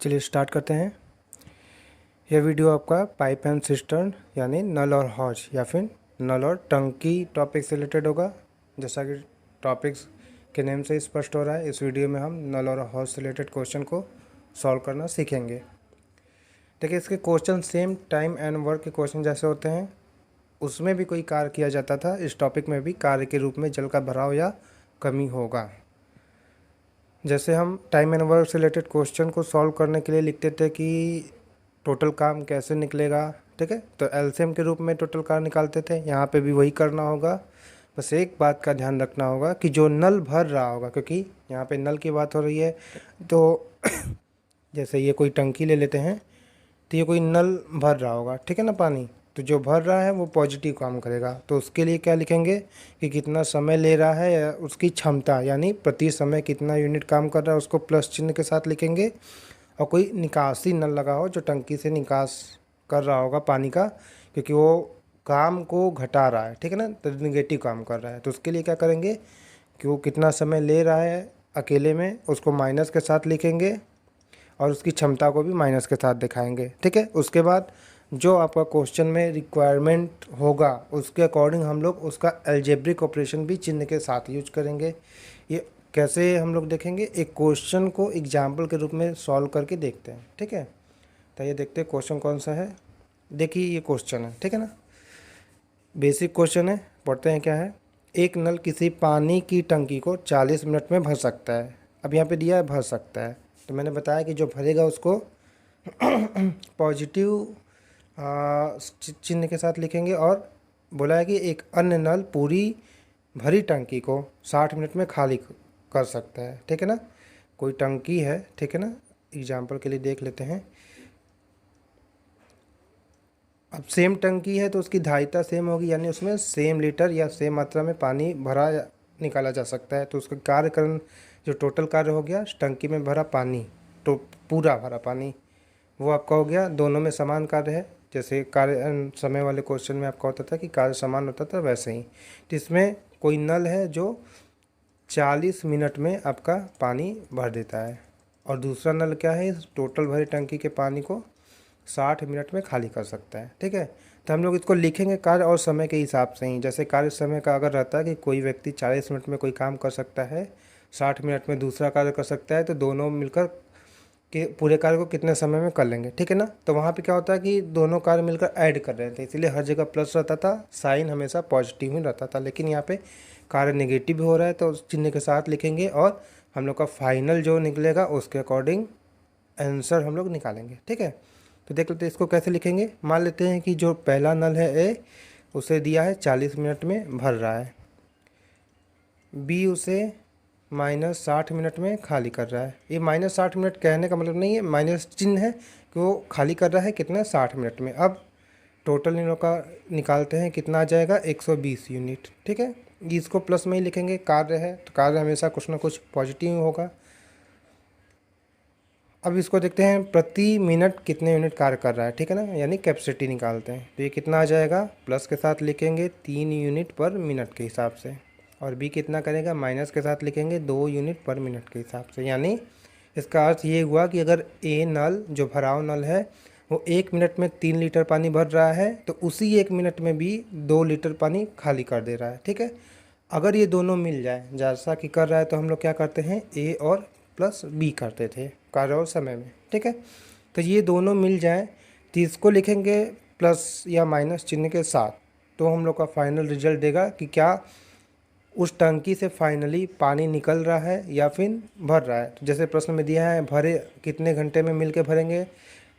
चलिए स्टार्ट करते हैं। यह वीडियो आपका पाइप एंड सिस्टर्न यानी नल और हौज या फिर नल और टंकी टॉपिक से रिलेटेड होगा। जैसा कि टॉपिक्स के नेम से स्पष्ट हो रहा है, इस वीडियो में हम नल और हौज से रिलेटेड क्वेश्चन को सॉल्व करना सीखेंगे। देखिए, इसके question same time and work के क्वेश्चन जैसे होते हैं। उसमें भी कोई कार्य किया जाता था, इस टॉपिक में भी कार्य के रूप में जल का भराव या कमी होगा। जैसे हम टाइम एंड वर्क से रिलेटेड क्वेश्चन को सॉल्व करने के लिए लिखते थे कि टोटल काम कैसे निकलेगा, ठीक है। तो एलसीएम के रूप में टोटल काम निकालते थे। यहाँ पे भी वही करना होगा। बस एक बात का ध्यान रखना होगा कि जो नल भर रहा होगा, क्योंकि यहाँ पे नल की बात हो रही है, तो जैसे ये कोई टंकी ले लेते हैं, तो ये कोई नल भर रहा होगा, ठीक है ना, पानी। तो जो भर रहा है वो पॉजिटिव काम करेगा। तो उसके लिए क्या लिखेंगे कि कितना समय ले रहा है या उसकी क्षमता, यानी प्रति समय कितना यूनिट काम कर रहा है, उसको प्लस चिन्ह के साथ लिखेंगे। और कोई निकासी नल लगा हो जो टंकी से निकास कर रहा होगा पानी का, क्योंकि वो काम को घटा रहा है, ठीक है ना, तो निगेटिव काम कर रहा है। तो उसके लिए क्या करेंगे कि वो कितना समय ले रहा है अकेले में, उसको माइनस के साथ लिखेंगे और उसकी क्षमता को भी माइनस के साथ दिखाएंगे, ठीक है। उसके बाद जो आपका क्वेश्चन में रिक्वायरमेंट होगा उसके अकॉर्डिंग हम लोग उसका अलजेब्रिक ऑपरेशन भी चिन्ह के साथ यूज करेंगे। ये कैसे हम लोग देखेंगे, एक क्वेश्चन को एग्जाम्पल के रूप में सॉल्व करके देखते हैं, ठीक है। तो ये देखते हैं क्वेश्चन कौन सा है। देखिए, ये क्वेश्चन है, ठीक है ना, बेसिक क्वेश्चन है। पढ़ते हैं क्या है। एक नल किसी पानी की टंकी को 40 मिनट में भर सकता है। अब यहाँ पे दिया है भर सकता है, तो मैंने बताया कि जो भरेगा उसको पॉजिटिव चिन्ह के साथ लिखेंगे। और बोला है कि एक अन्य नल पूरी भरी टंकी को 60 मिनट में खाली कर सकता है, ठीक है ना। कोई टंकी है, ठीक है ना, एग्जाम्पल के लिए देख लेते हैं। अब सेम टंकी है तो उसकी धारिता सेम होगी, यानी उसमें सेम लीटर या सेम मात्रा में पानी भरा निकाला जा सकता है। तो उसका कार्यकरण जो टोटल कार्य हो गया, टंकी में भरा पानी, तो पूरा भरा पानी, वो आपका हो गया। दोनों में समान कार्य है, जैसे कार्य समय वाले क्वेश्चन में आपका होता था कि कार्य समान होता था, वैसे ही। तो इसमें कोई नल है जो 40 मिनट में आपका पानी भर देता है, और दूसरा नल क्या है, इस टोटल भरी टंकी के पानी को 60 मिनट में खाली कर सकता है, ठीक है। तो हम लोग इसको लिखेंगे कार्य और समय के हिसाब से ही। जैसे कार्य समय का अगर रहता है कि कोई व्यक्ति 40 मिनट में कोई काम कर सकता है, 60 मिनट में दूसरा कार्य कर सकता है, तो दोनों मिलकर कि पूरे कार्य को कितने समय में कर लेंगे, ठीक है ना। तो वहाँ पे क्या होता है कि दोनों कार्य मिलकर ऐड कर रहे थे, इसलिए हर जगह प्लस रहता था, साइन हमेशा पॉजिटिव ही रहता था। लेकिन यहाँ पे कार्य नेगेटिव भी हो रहा है, तो उस चिन्ह के साथ लिखेंगे और हम लोग का फाइनल जो निकलेगा उसके अकॉर्डिंग आंसर हम लोग निकालेंगे, ठीक है। तो देख लेते हैं इसको कैसे लिखेंगे। मान लेते हैं कि जो पहला नल है ए, उसे दिया है 40 मिनट में भर रहा है, बी उसे -60 मिनट में खाली कर रहा है। ये -60 मिनट कहने का मतलब नहीं है, माइनस चिन्ह है कि वो खाली कर रहा है कितना, 60 मिनट में। अब टोटल इन लोग का निकालते हैं, कितना आ जाएगा, 120 यूनिट, ठीक है। इसको प्लस में ही लिखेंगे, कार्य है तो कार्य हमेशा कुछ ना कुछ पॉजिटिव होगा। अब इसको देखते हैं प्रति मिनट कितने यूनिट कार्य कर रहा है, ठीक है ना, यानी कैपेसिटी निकालते हैं। तो ये कितना आ जाएगा, प्लस के साथ लिखेंगे 3 यूनिट पर मिनट के हिसाब से, और बी कितना करेगा, माइनस के साथ लिखेंगे 2 यूनिट पर मिनट के हिसाब से। यानी इसका अर्थ ये हुआ कि अगर ए नल जो भराव नल है वो 1 मिनट में 3 लीटर पानी भर रहा है, तो उसी 1 मिनट में भी 2 लीटर पानी खाली कर दे रहा है, ठीक है। अगर ये दोनों मिल जाए जैसा कि कर रहा है, तो हम लोग क्या करते हैं, ए और प्लस बी करते थे कार्य और समय में, ठीक है। तो ये दोनों मिल जाए तो इसको लिखेंगे प्लस या माइनस चिन्ह के साथ, तो हम लोग का फाइनल रिजल्ट देगा कि क्या उस टंकी से फाइनली पानी निकल रहा है या फिर भर रहा है। तो जैसे प्रश्न में दिया है भरे कितने घंटे में मिल के भरेंगे,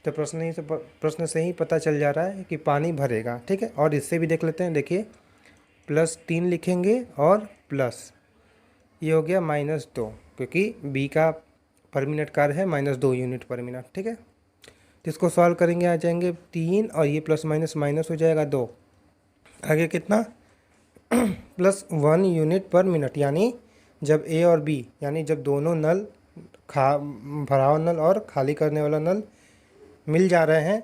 तो प्रश्न से ही पता चल जा रहा है कि पानी भरेगा, ठीक है। और इससे भी देख लेते हैं, देखिए +3 लिखेंगे और प्लस ये हो गया -2, क्योंकि बी का पर मिनट कार्य है -2 यूनिट पर मिनट, ठीक है। तो इसको सॉल्व करेंगे, आ जाएंगे 3 और ये प्लस माइनस माइनस हो जाएगा 2, आगे कितना +1 यूनिट पर मिनट। यानी जब ए और बी, यानी जब दोनों नल भराव नल और खाली करने वाला नल मिल जा रहे हैं,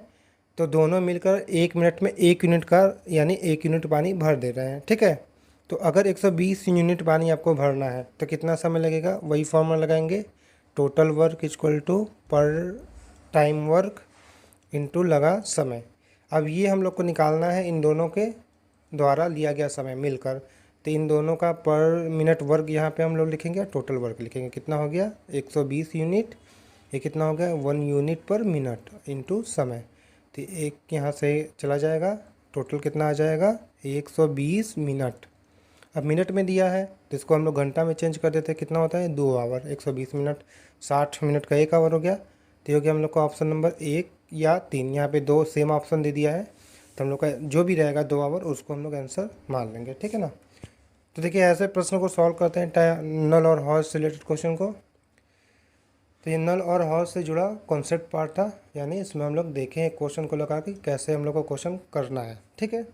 तो दोनों मिलकर 1 मिनट में 1 यूनिट का यानी 1 यूनिट पानी भर दे रहे हैं, ठीक है। तो अगर 120 यूनिट पानी आपको भरना है तो कितना समय लगेगा, वही फॉर्मूला लगाएंगे, टोटल वर्क इक्वल टू पर टाइम वर्क इनटू लगा समय। अब ये हम लोग को निकालना है इन दोनों के द्वारा लिया गया समय मिलकर। तो इन दोनों का पर मिनट वर्क यहाँ पे हम लोग लिखेंगे, टोटल वर्क लिखेंगे। कितना हो गया 120 यूनिट, ये कितना हो गया 1 यूनिट पर मिनट इनटू समय। तो एक यहाँ से चला जाएगा, टोटल कितना आ जाएगा 120 मिनट। अब मिनट में दिया है तो इसको हम लोग घंटा में चेंज कर देते हैं, कितना होता है 2 आवर। 120 मिनट 60 मिनट का 1 आवर हो गया। तो ये हो गया हम लोग का ऑप्शन नंबर 1 या 3। यहाँ पे 2 सेम ऑप्शन दे दिया है, तो हम लोग का जो भी रहेगा 2 आवर उसको हम लोग आंसर मान लेंगे, ठीक है ना। तो देखिए ऐसे प्रश्न को सॉल्व करते हैं नल और हॉर्स से रिलेटेड क्वेश्चन को। तो ये नल और हॉर्स से जुड़ा कॉन्सेप्ट पार्ट था, यानी इसमें हम लोग देखें एक क्वेश्चन को लगा कि कैसे हम लोग को क्वेश्चन करना है, ठीक है।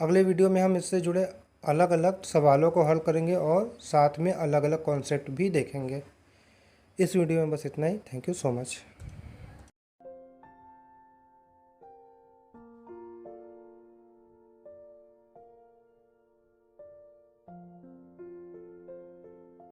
अगले वीडियो में हम इससे जुड़े अलग अलग सवालों को हल करेंगे और साथ में अलग अलग कॉन्सेप्ट भी देखेंगे। इस वीडियो में बस इतना ही। Thank you so much.